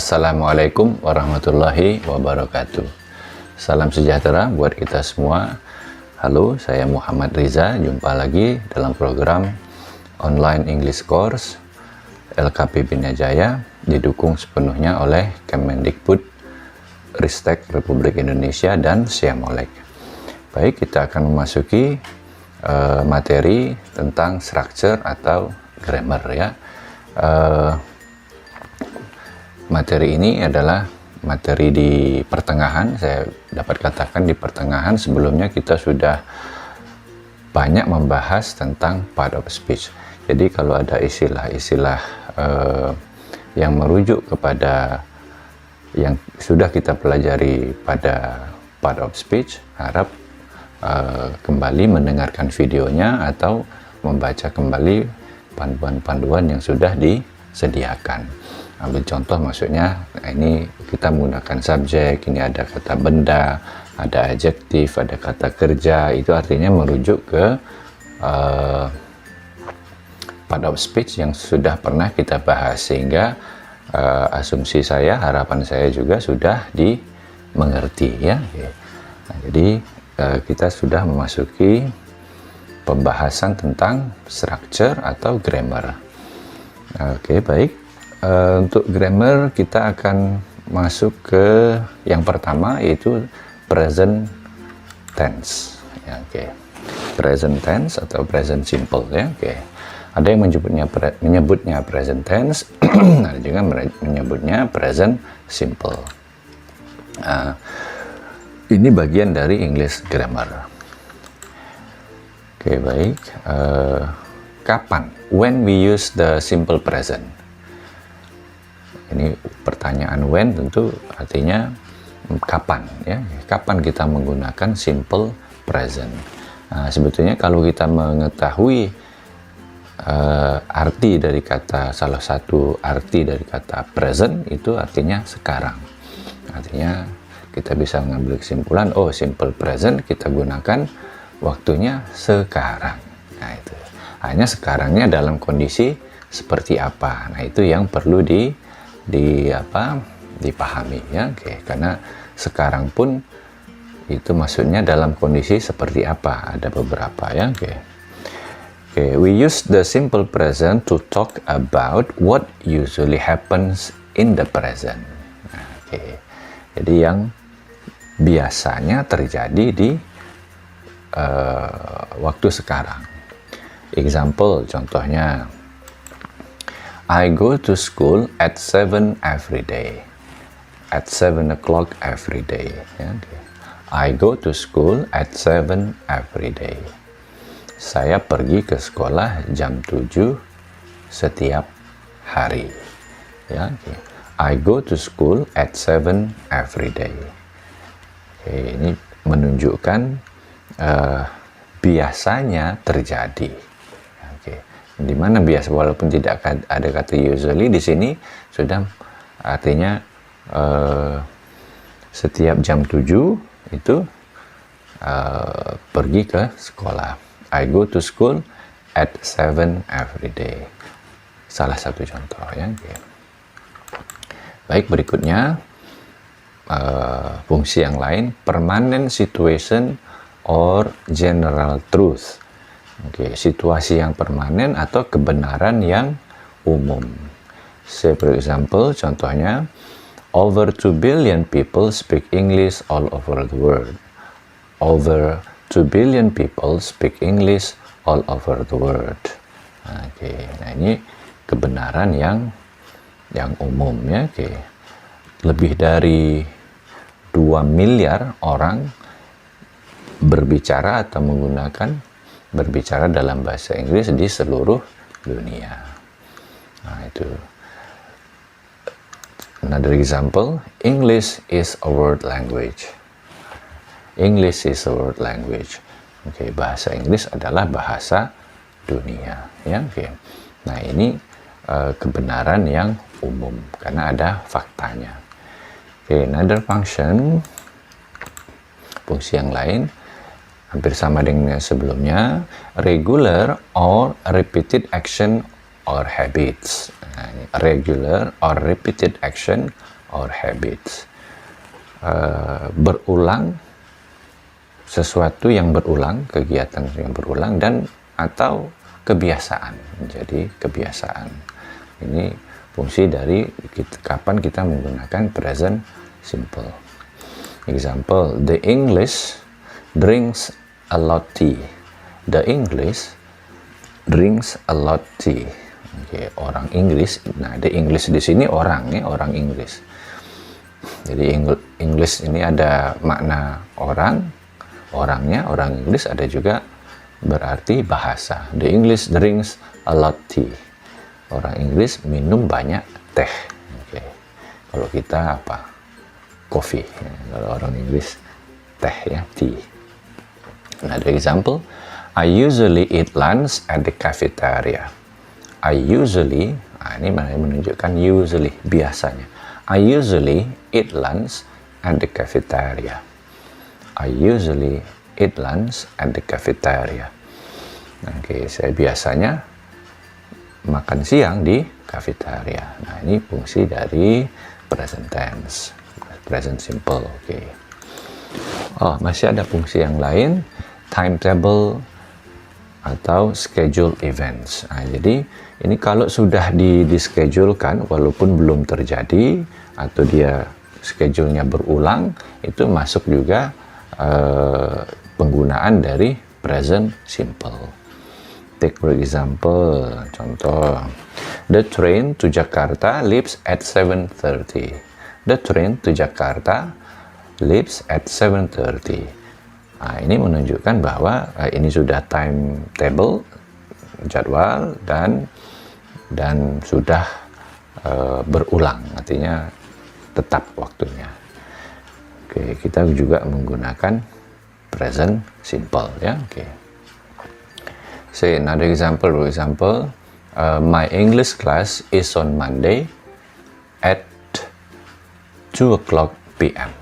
Assalamualaikum warahmatullahi wabarakatuh. Salam sejahtera buat kita semua. Halo, saya Muhammad Riza. Jumpa lagi dalam program online English Course LKP Bina Jaya, didukung sepenuhnya oleh Kemendikbud Ristek Republik Indonesia dan Siamolek. Baik, kita akan memasuki materi tentang structure atau grammar ya. Materi ini adalah materi di pertengahan. Saya dapat katakan di pertengahan. Sebelumnya kita sudah banyak membahas tentang part of speech. Jadi kalau ada istilah-istilah yang merujuk kepada yang sudah kita pelajari pada part of speech, harap kembali mendengarkan videonya atau membaca kembali panduan-panduan yang sudah disediakan. Ambil contoh, maksudnya ini kita menggunakan subjek, ini ada kata benda, ada adjektif, ada kata kerja, itu artinya merujuk ke part of speech yang sudah pernah kita bahas, sehingga asumsi saya, harapan saya juga sudah dimengerti ya. Nah, jadi kita sudah memasuki pembahasan tentang structure atau grammar. Oke, baik. Untuk grammar kita akan masuk ke yang pertama, yaitu present tense ya, present tense atau present simple ya. Ada yang menyebutnya present tense, ada juga menyebutnya present simple. Ini bagian dari English grammar. Baik. Kapan? When we use the simple present. Ini pertanyaan when tentu artinya kapan ya. Kapan kita menggunakan simple present. Sebetulnya kalau kita mengetahui arti dari kata, salah satu arti dari kata present itu artinya sekarang. Artinya kita bisa mengambil kesimpulan, oh simple present kita gunakan waktunya sekarang. Nah itu. Hanya sekarangnya dalam kondisi seperti apa. Nah itu yang perlu dipahami ya. Karena sekarang pun itu maksudnya dalam kondisi seperti apa, ada beberapa ya. We use the simple present to talk about what usually happens in the present. Jadi yang biasanya terjadi di waktu sekarang. Example, contohnya, I go to school at 7 every day. At 7 o'clock every day. I go to school at 7 every day. Saya pergi ke sekolah jam 7 setiap hari. I go to school at 7 every day. Ini menunjukkan biasanya terjadi. Di mana biasa, walaupun tidak ada kata usually di sini, sudah artinya setiap jam 7 itu pergi ke sekolah. I go to school at 7 every day. Salah satu contoh ya. Baik, berikutnya fungsi yang lain, permanent situation or general truth. Situasi yang permanen atau kebenaran yang umum. Say for example, contohnya, over 2 billion people speak English all over the world. Over 2 billion people speak English all over the world. Nah ini kebenaran yang umum ya. Lebih dari 2 miliar orang berbicara atau berbicara dalam bahasa Inggris di seluruh dunia. Nah itu. Another example, English is a world language. English is a world language. Bahasa Inggris adalah bahasa dunia. Ya. Nah ini kebenaran yang umum karena ada faktanya. Another function, fungsi yang lain, hampir sama dengan sebelumnya, regular or repeated action or habits. Nah, ini regular or repeated action or habits. Berulang, sesuatu yang berulang, kegiatan yang berulang, dan atau kebiasaan, menjadi kebiasaan. Ini fungsi dari kapan kita menggunakan present simple. Example, the English drinks a lot tea. The English drinks a lot tea. Oke, orang Inggris. Nah, the English di sini orang ya, orang Inggris. Jadi English ini ada makna orang, orangnya, orang Inggris, ada juga berarti bahasa. The English drinks a lot tea. Orang Inggris minum banyak teh. Oke. Kalau kita apa? Coffee. Ya, kalau orang Inggris teh ya, tea. Another example, I usually eat lunch at the cafeteria. I usually, ini menunjukkan usually, biasanya. I usually eat lunch at the cafeteria. I usually eat lunch at the cafeteria. Oke, saya biasanya makan siang di cafeteria. Nah, ini fungsi dari present tense, present simple. Oke. Oh, masih ada fungsi yang lain, timetable atau schedule events. Nah, jadi ini kalau sudah dischedulekan walaupun belum terjadi atau dia schedule-nya berulang, itu masuk juga penggunaan dari present simple. Take for example, contoh, the train to Jakarta leaves at 7:30. The train to Jakarta leaves at 7:30. Nah, ini menunjukkan bahwa ini sudah timetable, jadwal, dan sudah berulang, artinya tetap waktunya. Oke, kita juga menggunakan present simple ya. Oke. Say another example. For example, my English class is on Monday at 2 p.m.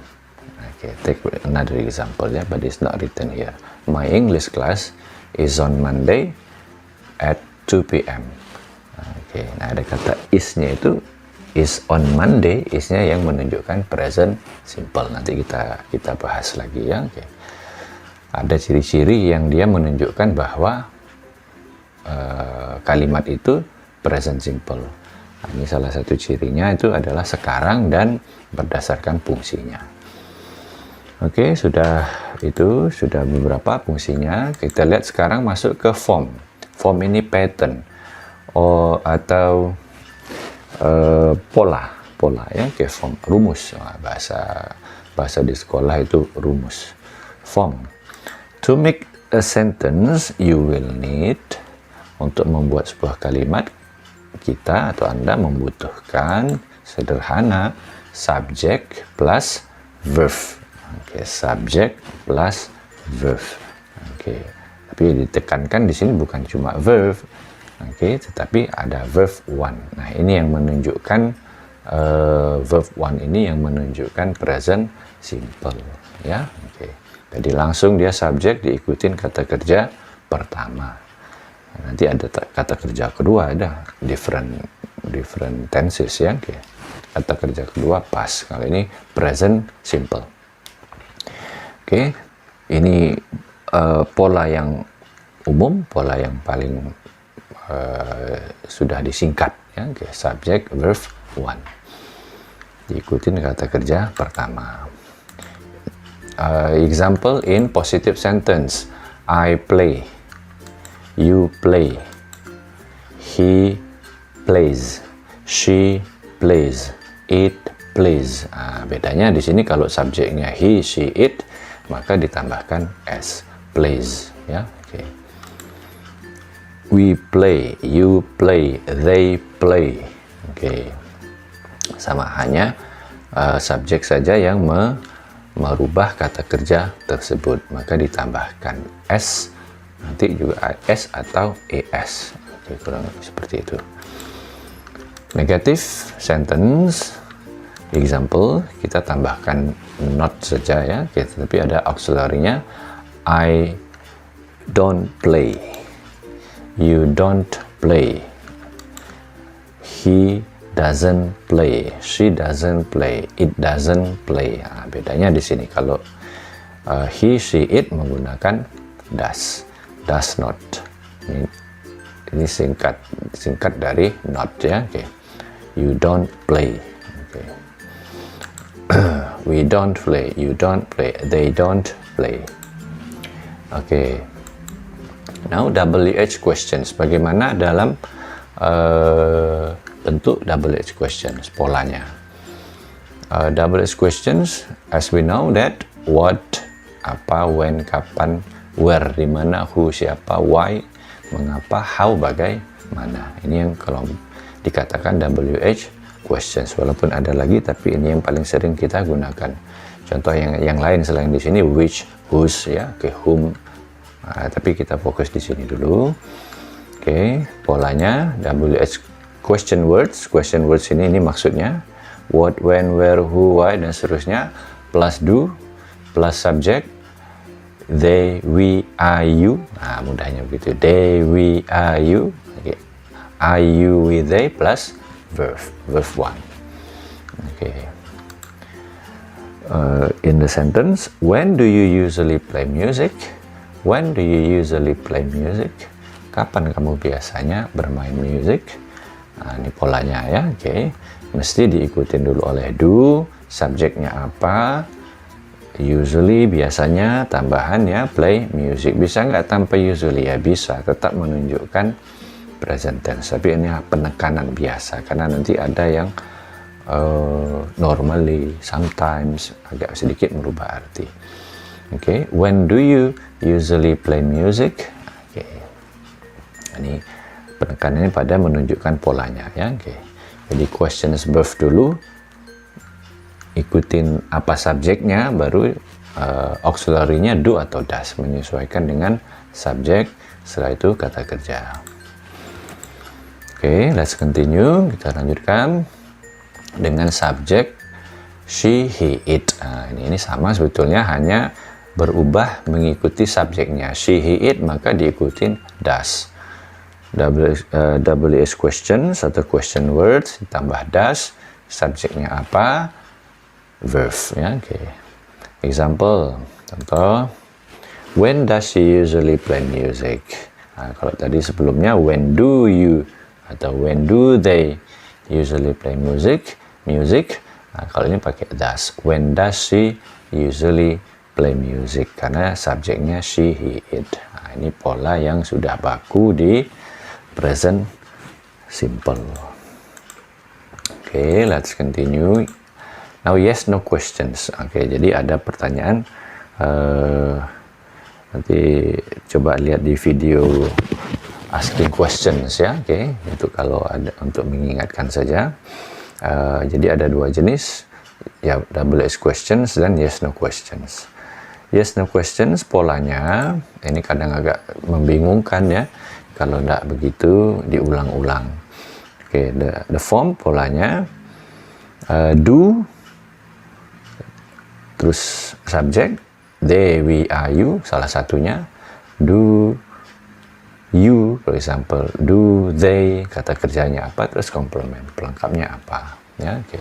Okay, take another example ya, but it's not written here. My English class is on Monday at 2 p.m. Oke, nah ada kata is-nya itu is on Monday, is-nya yang menunjukkan present simple. Nanti kita bahas lagi ya. Oke. Ada ciri-ciri yang dia menunjukkan bahwa kalimat itu present simple. Nah, ini salah satu cirinya itu adalah sekarang dan berdasarkan fungsinya. Oke, sudah beberapa fungsinya. Kita lihat sekarang masuk ke form. Form ini pattern atau pola ya, kayak form, rumus. Nah, bahasa di sekolah itu rumus. Form. To make a sentence, you will need, untuk membuat sebuah kalimat, kita atau Anda membutuhkan sederhana subject plus verb. Oke, subject plus verb. Oke, tapi ditekankan di sini bukan cuma verb. Oke, tetapi ada verb one. Nah, ini yang menunjukkan verb one ini yang menunjukkan present simple ya. Oke. Jadi langsung dia subjek diikutin kata kerja pertama. Nanti ada kata kerja kedua, ada different tenses ya. Oke. Kata kerja kedua past. Kalau ini present simple. Oke, ini pola yang umum, pola yang paling sudah disingkat ya. Oke, subject verb one. Diikutin kata kerja pertama. Example in positive sentence. I play, you play, he plays, she plays, it plays. Bedanya di sini kalau subjeknya he, she, it, maka ditambahkan s, plays ya. Oke. We play, you play, they play. Oke. Sama, hanya subjek saja yang merubah kata kerja tersebut, maka ditambahkan s, nanti juga s atau es. Oke, kurang lebih seperti itu. Negative sentence. Example, kita tambahkan not saja ya, tapi ada auxiliary-nya. I don't play, you don't play, He doesn't play, she doesn't play, it doesn't play. Nah, bedanya di sini kalau he, she, it menggunakan does not. Ini singkat dari not ya. Oke. You don't play. Oke. We don't play, you don't play, they don't play. Oke. Now WH questions. Bagaimana dalam bentuk WH questions, polanya. WH questions, as we know that what, apa, when, kapan, where, di mana, who, siapa, why, mengapa, how, bagaimana. Ini yang kalau dikatakan WH questions. Walaupun ada lagi, tapi ini yang paling sering kita gunakan. Contoh yang lain selain di sini which, whose, ya, oke, whom. Nah, tapi kita fokus di sini dulu. Oke, polanya WH question words. Question words ini maksudnya what, when, where, who, why, dan seterusnya, plus do, plus subject, they, we, are, you. Nah, mudahnya begitu. They, we, are, you. Okay. Are, you, we, they, plus verb 1. Okay. In the sentence, when do you usually play music? When do you usually play music? Kapan kamu biasanya bermain music? Nah, ini polanya ya. Oke. Mesti diikutin dulu oleh do, subjeknya apa, usually, biasanya, tambahan ya, play music. Bisa nggak tanpa usually? Ya bisa, tetap menunjukkan present tense. Tapi ini penekanan biasa, karena nanti ada yang normally, sometimes, agak sedikit merubah arti. Oke, when do you usually play music? Oke, ini penekanannya pada menunjukkan polanya ya. Oke, jadi questions verb dulu, ikutin apa subjeknya, baru auxiliary-nya do atau does, menyesuaikan dengan subjek, setelah itu kata kerja. Oke, let's continue. Kita lanjutkan dengan subjek she, he, it. Nah, ini sama sebetulnya, hanya berubah mengikuti subjeknya. She, he, it, maka diikutin does. WH questions atau question words ditambah does, subjeknya apa, verb ya. Oke. Example, contoh, when does she usually play music? Nah, kalau tadi sebelumnya when do you atau when do they usually play music. Nah, kalau ini pakai does. When does she usually play music? Karena subjeknya she, he, it. Nah, ini pola yang sudah baku di present simple. Oke, let's continue. Now yes, no questions. Oke, jadi ada pertanyaan. Nanti coba lihat di video asking questions ya. Oke, itu kalau ada untuk mengingatkan saja. Jadi ada dua jenis, ya, WH questions dan yes no questions. Yes no questions polanya ini kadang agak membingungkan ya kalau tidak begitu diulang-ulang. Oke, the form polanya do, terus subject, they, we, are, you, salah satunya. Do you, for example, do they, kata kerjanya apa, terus komplement, pelengkapnya apa ya. Oke.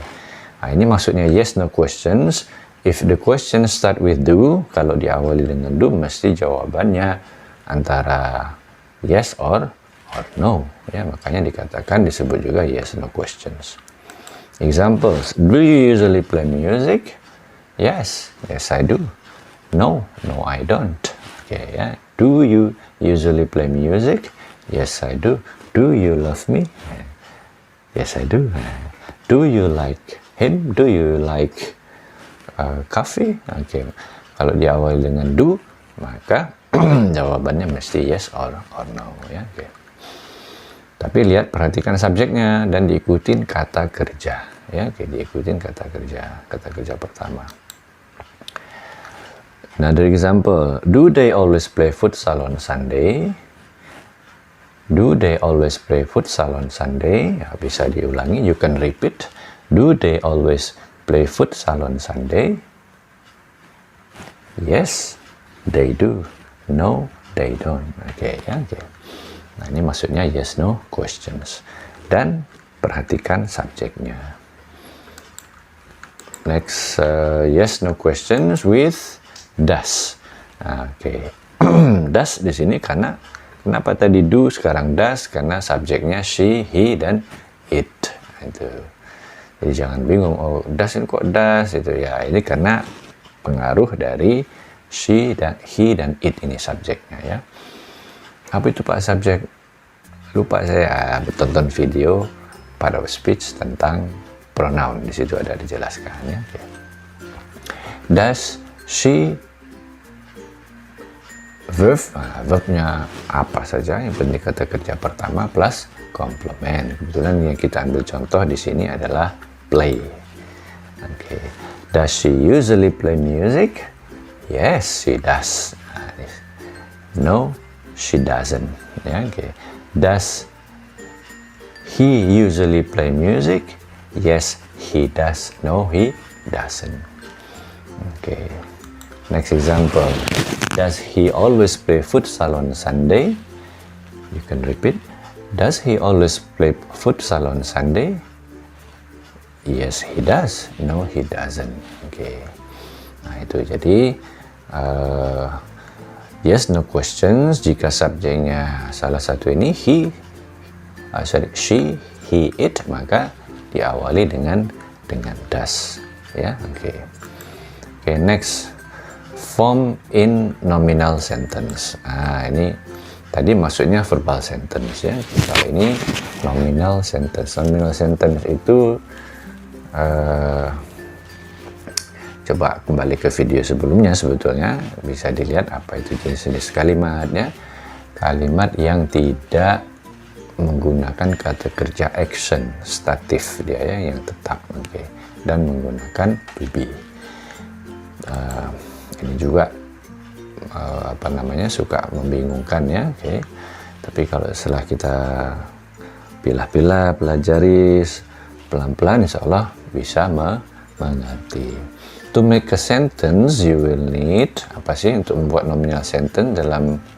Nah, ini maksudnya yes no questions. If the question start with do, kalau diawali dengan do, mesti jawabannya antara yes or no ya, makanya dikatakan, disebut juga yes no questions. Examples, do you usually play music? Yes I do. No I don't. Oke ya. Do you usually play music? Yes I do. Do you love me? Yes I do. Do you like him? Do you like coffee? Oke. Kalau diawali dengan do, maka jawabannya mesti yes or no ya. Oke. Tapi lihat, perhatikan subjeknya dan diikutin kata kerja ya. Oke, diikutin kata kerja pertama. Another example, do they always play futsal on Sunday? Do they always play futsal on Sunday? Ya, bisa diulangi, you can repeat. Do they always play futsal on Sunday? Yes, they do. No, they don't. Oke ya, oke. Nah, ini maksudnya yes no questions. Dan perhatikan subjeknya. Next, yes no questions with does. Oke. Does di sini karena kenapa tadi do sekarang does, karena subjeknya she, he dan it. Itu. Jadi jangan bingung, oh does ini kok does itu ya. Ini karena pengaruh dari she dan he dan it ini subjeknya ya. Apa itu Pak subjek? Lupa saya tonton video part of speech tentang pronoun, di situ ada dijelaskan ya. Does she, verb, verbnya apa saja, yang penting kata kerja pertama plus komplement. Kebetulan yang kita ambil contoh di sini adalah play. Okay. Does she usually play music? Yes, she does. No, she doesn't. Ya, okay. Does he usually play music? Yes, he does. No, he doesn't. Okay. Next example. Does he always play futsal on Sunday? You can repeat. Does he always play futsal on Sunday? Yes, he does. No, he doesn't. Okay. Nah, itu jadi yes, no questions. Jika subjeknya salah satu ini she, he, it, maka diawali dengan does. Ya, oke. Oke, next. Form in nominal sentence. Ini tadi maksudnya verbal sentence ya. Kalau ini nominal sentence. Nominal sentence itu coba kembali ke video sebelumnya, sebetulnya bisa dilihat apa itu jenis-jenis kalimat ya. Kalimat yang tidak menggunakan kata kerja action statif dia ya, yang tetap, okay, dan menggunakan to be. Ini juga suka membingungkan ya, okay. Tapi kalau setelah kita pilah-pilah, pelajari pelan-pelan, insya Allah bisa mengerti. To make a sentence, you will need apa sih untuk membuat nominal sentence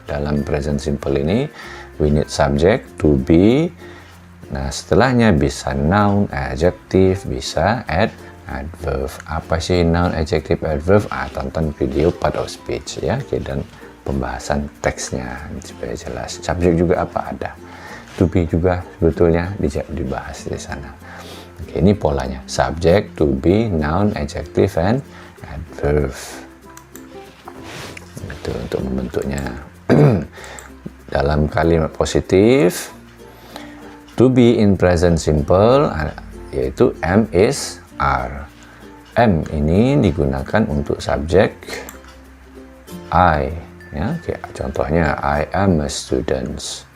dalam present simple ini? We need subject, to be. Nah, setelahnya bisa noun, adjective, bisa adverb. Apa sih noun, adjective, adverb? Tonton video part of speech ya, dan pembahasan teksnya supaya jelas. Subject juga apa ada. To be juga sebetulnya dibahas di sana. Oke, ini polanya. Subject, to be, noun, adjective, and adverb. Itu untuk membentuknya. Dalam kalimat positif, to be in present simple, yaitu am, is, are. Am ini digunakan untuk subjek I. Ya, contohnya, I am a student.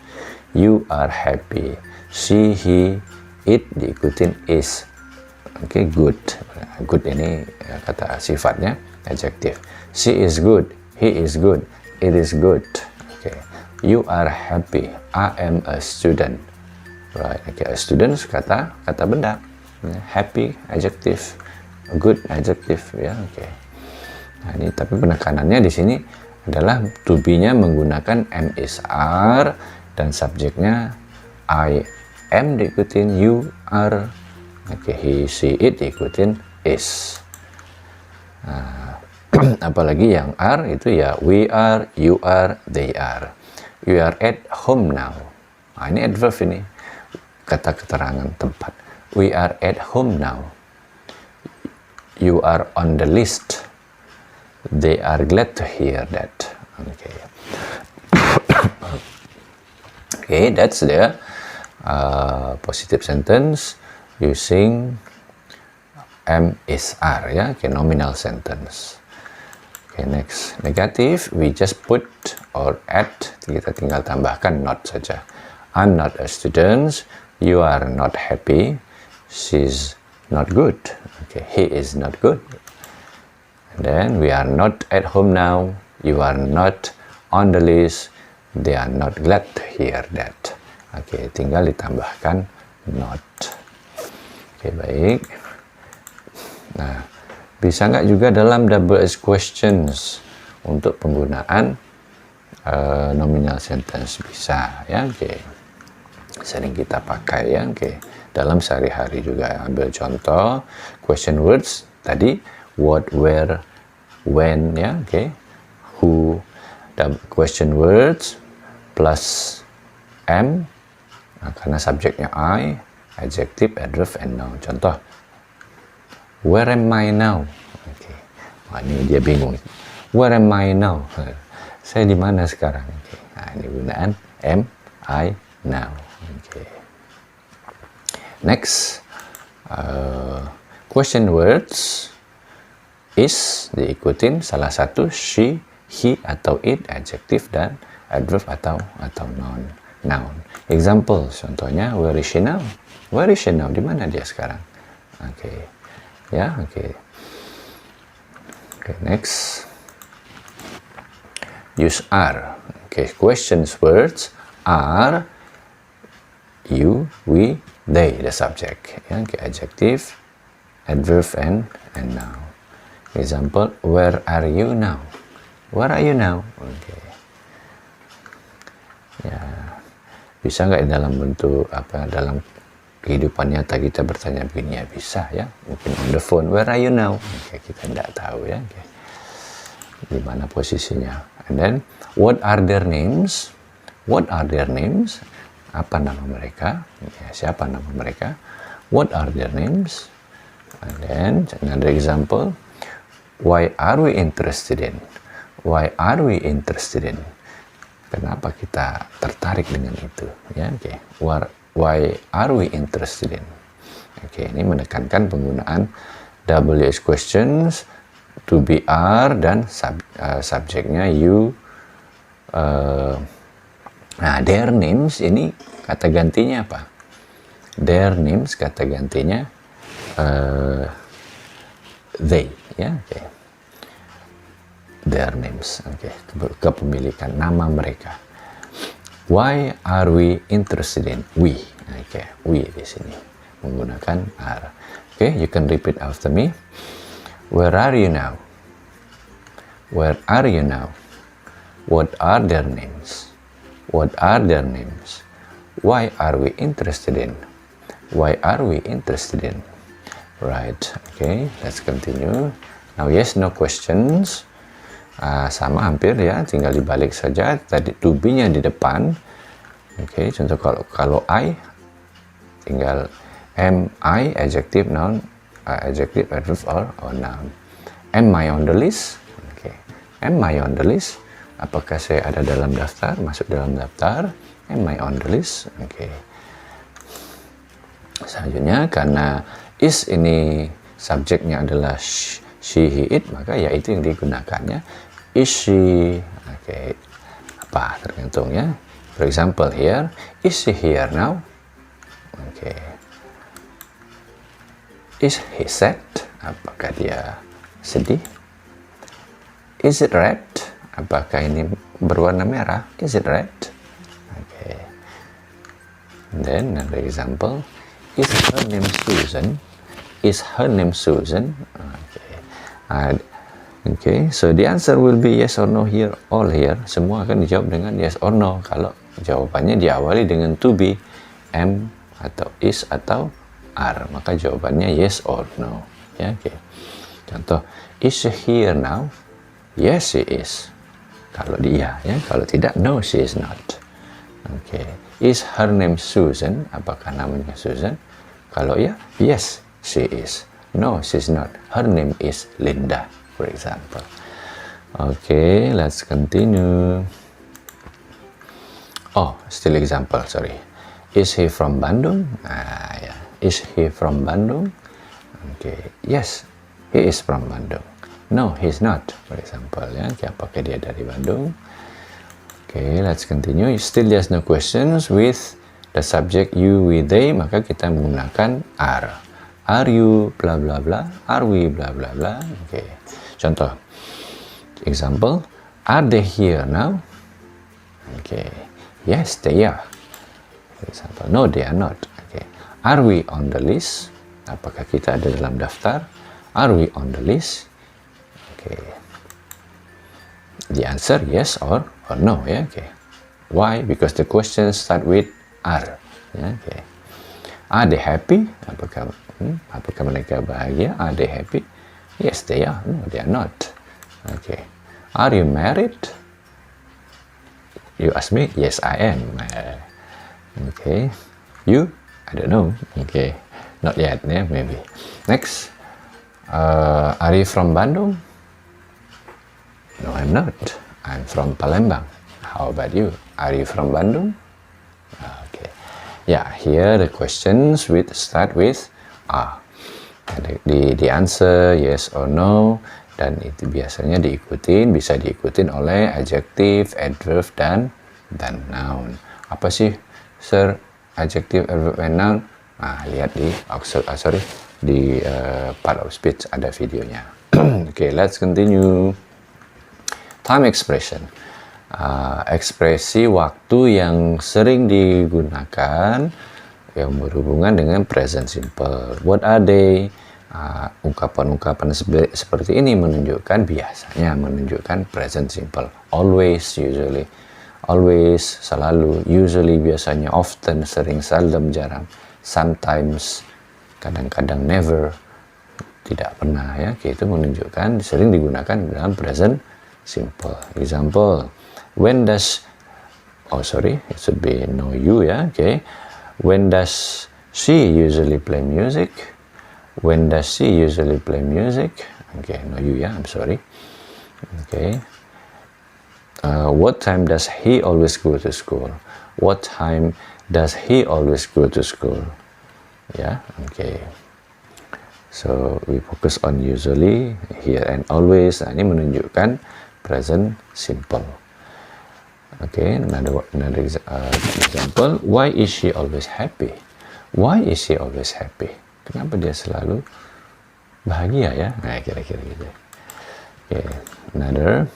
You are happy. She, he, it diikutin is. Oke, good. Good ini kata sifatnya adjective. She is good. He is good. It is good. Oke. You are happy. I am a student. Right. Okay. A student kata benda. Happy adjective. Good adjective. Ya. Oke. Nah, ini tapi penekanannya di sini adalah to be-nya menggunakan am, is, are, dan subjeknya I am diikutin you are. Oke, he, she, it diikutin is. Nah, apalagi yang are itu ya we are, you are, they are. You are at home now. Nah, ini adverb ini. Kata keterangan tempat. We are at home now. You are on the list. They are glad to hear that. Okay. Okay, that's the positive sentence using am, is, are ya. Okay, nominal sentence. Okay, next. Negative, we just put or add, kita tinggal tambahkan not saja. I'm not a student. You are not happy. She's not good. Okay, he is not good. And then we are not at home now. You are not on the list. They are not glad to hear that. Oke, tinggal ditambahkan not. Oke, baik. Nah, bisa nggak juga dalam double S questions untuk penggunaan nominal sentence? Bisa ya. Oke, sering kita pakai ya. Oke, dalam sehari-hari juga. Ambil contoh question words tadi, what, where, when, ya, oke. Who, dan question words plus am, karena subjeknya I, adjective, adverb, and noun. Contoh, where am I now? Oke. Wah, ini dia bingung. Where am I now? Saya di mana sekarang? Oke. Nah, ini gunaan am, I, now. Oke. Next, question words is diikutin salah satu she, he atau it, adjective dan adverb atau noun. Example, contohnya where is she now? Where is she now? Di mana dia sekarang? Oke. Ya, oke. Oke, next. Use are. Oke, questions words are you, we, they, the subject. Ya, oke, adjective, adverb and noun. Example, where are you now? Where are you now? Oke. Ya, bisa nggak dalam bentuk apa, dalam kehidupan nyata kita bertanya begini? Ya bisa ya, mungkin on the phone, where are you now? Oke, kita nggak tahu ya, oke. Di mana posisinya. And then, what are their names? What are their names? Apa nama mereka? Ya, siapa nama mereka? What are their names? And then, another example, why are we interested in? Why are we interested in? Kenapa kita tertarik dengan itu? Ya, oke. Why are we interested in? Oke, ini menekankan penggunaan WH questions, to be are, dan subjeknya you. Nah, their names ini kata gantinya apa? Their names kata gantinya they, ya, oke. Their names, oke. Kepemilikan nama mereka. Why are we interested in? We, oke. We di sini menggunakan are. Oke, you can repeat after me. Where are you now? Where are you now? What are their names? What are their names? Why are we interested in? Why are we interested in? Right, okay, let's continue. Now, yes, no questions. Sama hampir ya, tinggal dibalik saja. Tadi to be-nya di depan. Oke, contoh kalau I, tinggal am I, adjective, noun, adjective, adverb, or noun. Am I on the list? Oke, am I on the list? Apakah saya ada dalam daftar? Masuk dalam daftar. Am I on the list? Oke. Selanjutnya, karena is ini subjeknya adalah she, he, it, maka ya itu yang digunakannya. Is she? Oke. Apa? Tergantung ya. For example here, is she here now? Oke. Is he sad? Apakah dia sedih? Is it red? Apakah ini berwarna merah? Is it red? Okay. And then another example. Is her name Susan? Is her name Susan? Okay. Okay. So the answer will be yes or no here, all here. Semua akan dijawab dengan yes or no. Kalau jawabannya diawali dengan to be, am, atau is, atau are, maka jawabannya yes or no. Ya, okay. Contoh, is she here now? Yes, she is. Kalau dia, ya. Kalau tidak, no, she is not. Oke. Okay. Is her name Susan? Apakah namanya Susan? Kalau ya, yes, she is. No, she's not. Her name is Linda, for example. Okay, let's continue. Oh, still example, sorry. Is he from Bandung? Yeah. Is he from Bandung? Okay. Yes, he is from Bandung. No, he's not, for example. Ya, apakah dia dari Bandung? Okay, let's continue. Still there's no questions with the subject you, we, they, maka kita menggunakan are. Are you bla bla bla? Are we bla bla bla? Okay. Contoh. Example, are they here now? Okay. Yes, they are. For example, no, they are not. Okay. Are we on the list? Apakah kita ada dalam daftar? Are we on the list? Okay. The answer yes or no, ya. Okay. Why? Because the question start with are. Ya, okay. Are they happy? Apakah mereka bahagia? Are they happy? Yes, they are. No, they are not. Okay. Are you married? You ask me? Yes, I am. Okay. You? I don't know. Okay. Not yet, yeah, maybe. Next. Are you from Bandung? No, I'm not. I'm from Palembang. How about you? Are you from Bandung? Okay. Yeah, here the questions start with are. The answer yes or no, dan itu biasanya bisa diikutin oleh adjective, adverb, dan noun. Apa sih, sir, adjective, adverb, and noun? Nah, lihat di part of speech ada videonya. Okay, let's continue. Time expression. Ekspresi waktu yang sering digunakan yang berhubungan dengan present simple. What are they? Ungkapan-ungkapan seperti ini biasanya menunjukkan present simple. Always, usually. Always, selalu. Usually, biasanya. Often, sering. Seldom, jarang. Sometimes, kadang-kadang. Never, tidak pernah, ya. Itu menunjukkan sering digunakan dalam present simple. Example, it should be no you, ya. Okay. When does she usually play music? When does she usually play music? Okay, no you, ya. I'm sorry. Okay. What time does he always go to school? What time does he always go to school? Yeah, okay. So we focus on usually here and always. Ini menunjukkan present simple. Okay, another example. Why is she always happy? Why is she always happy? Kenapa dia selalu bahagia, ya? Nah, kira-kira gitu. Okay, another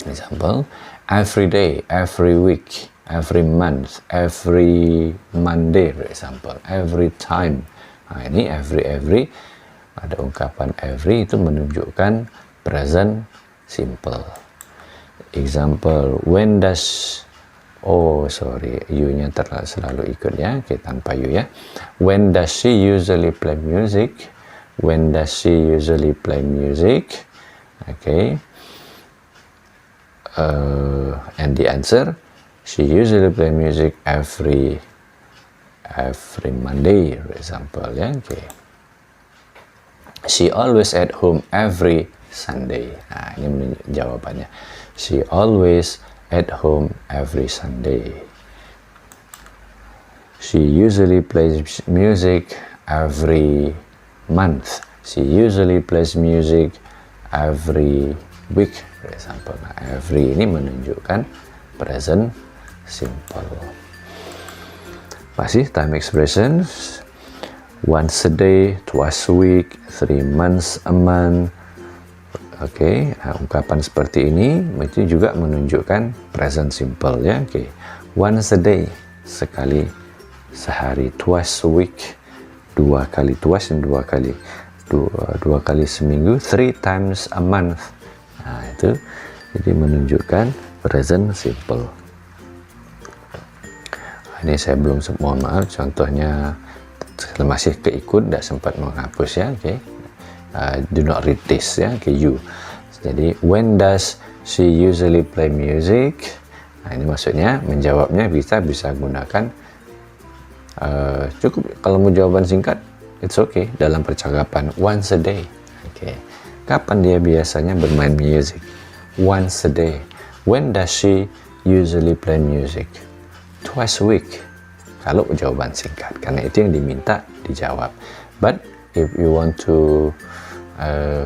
example. Every day, every week, every month, every Monday, for example. Every time. Nah, ini every. Ada ungkapan every itu menunjukkan present simple. Example, when does, you-nya selalu ikut, ya. Okay, tanpa you, ya. When does she usually play music? When does she usually play music? Okay. And the answer, she usually play music every Monday, for example, ya. Okay. She always at home every Sunday. Nah, ini jawabannya. She always at home every Sunday. She usually plays music every month. She usually plays music every week, for example. Nah, every ini menunjukkan present simple. Masih time expressions. Once a day, twice a week, 3 months a month. Oke, ungkapan seperti ini itu juga menunjukkan present simple, ya. Oke. Once a day, sekali sehari. Twice a week, 2 kali. Twice dan 2 kali. 2 kali seminggu. 3 times a month. Nah, itu jadi menunjukkan present simple. Ini saya belum, mohon maaf, contohnya masih keikut, tidak sempat menghapus, ya. Oke. Do not read this, ya. Okay, you. Jadi, when does she usually play music? Nah, ini maksudnya menjawabnya bisa gunakan cukup kalau mau jawaban singkat, it's okay dalam percakapan. Once a day. Okay. Kapan dia biasanya bermain music? Once a day. When does she usually play music? Twice a week. Kalau jawaban singkat, karena itu yang diminta dijawab. But if you want to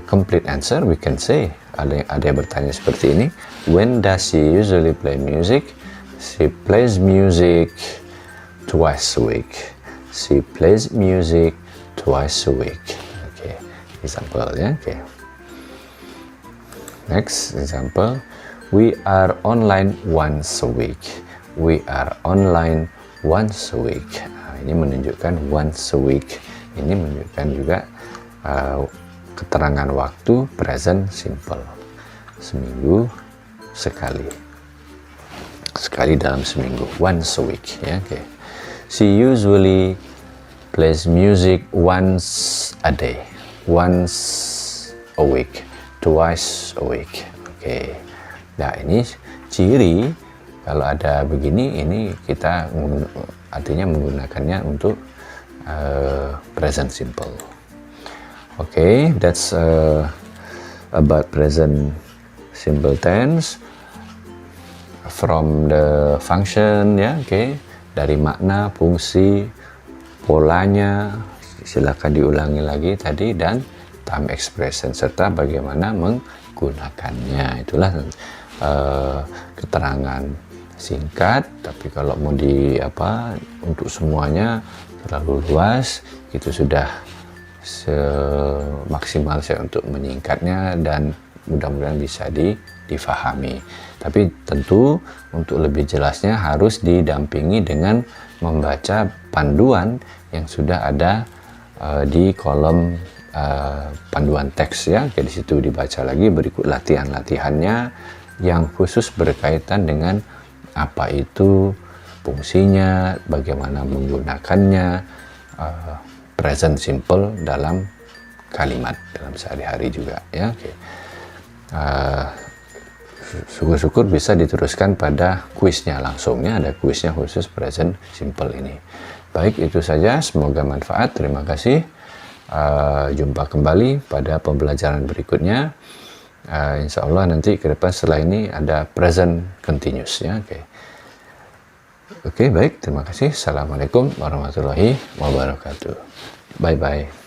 complete answer, we can say, ada yang bertanya seperti ini. When does she usually play music? She plays music twice a week. She plays music twice a week. Okay, example, ya. Okay. Next example, we are online once a week. We are online once a week. Nah, ini menunjukkan once a week. Ini menunjukkan juga keterangan waktu present simple. Seminggu sekali. Sekali dalam seminggu. Once a week, ya. Okay. She usually plays music once a day, once a week, twice a week. Oke. Nah, ini ciri kalau ada begini, ini kita artinya menggunakannya untuk present simple. Oke, that's about present simple tense from the function, ya. Oke, dari makna, fungsi, polanya silakan diulangi lagi tadi, dan time expression serta bagaimana menggunakannya. Itulah keterangan singkat, tapi kalau mau untuk semuanya terlalu luas, itu sudah semaksimal saya untuk menyingkatnya, dan mudah-mudahan bisa difahami. Tapi tentu untuk lebih jelasnya harus didampingi dengan membaca panduan yang sudah ada di kolom panduan teks, ya. Jadi di situ dibaca lagi berikut latihan-latihannya yang khusus berkaitan dengan apa itu fungsinya, bagaimana menggunakannya, present simple dalam kalimat, dalam sehari-hari juga, ya. Oke. Syukur-syukur bisa diteruskan pada kuisnya langsungnya, ada kuisnya khusus present simple ini. Baik, itu saja, semoga manfaat. Terima kasih. Jumpa kembali pada pembelajaran berikutnya. Insya Allah nanti ke depan setelah ini ada present continuous, ya. Oke, baik, terima kasih. Assalamualaikum warahmatullahi wabarakatuh. Bye bye.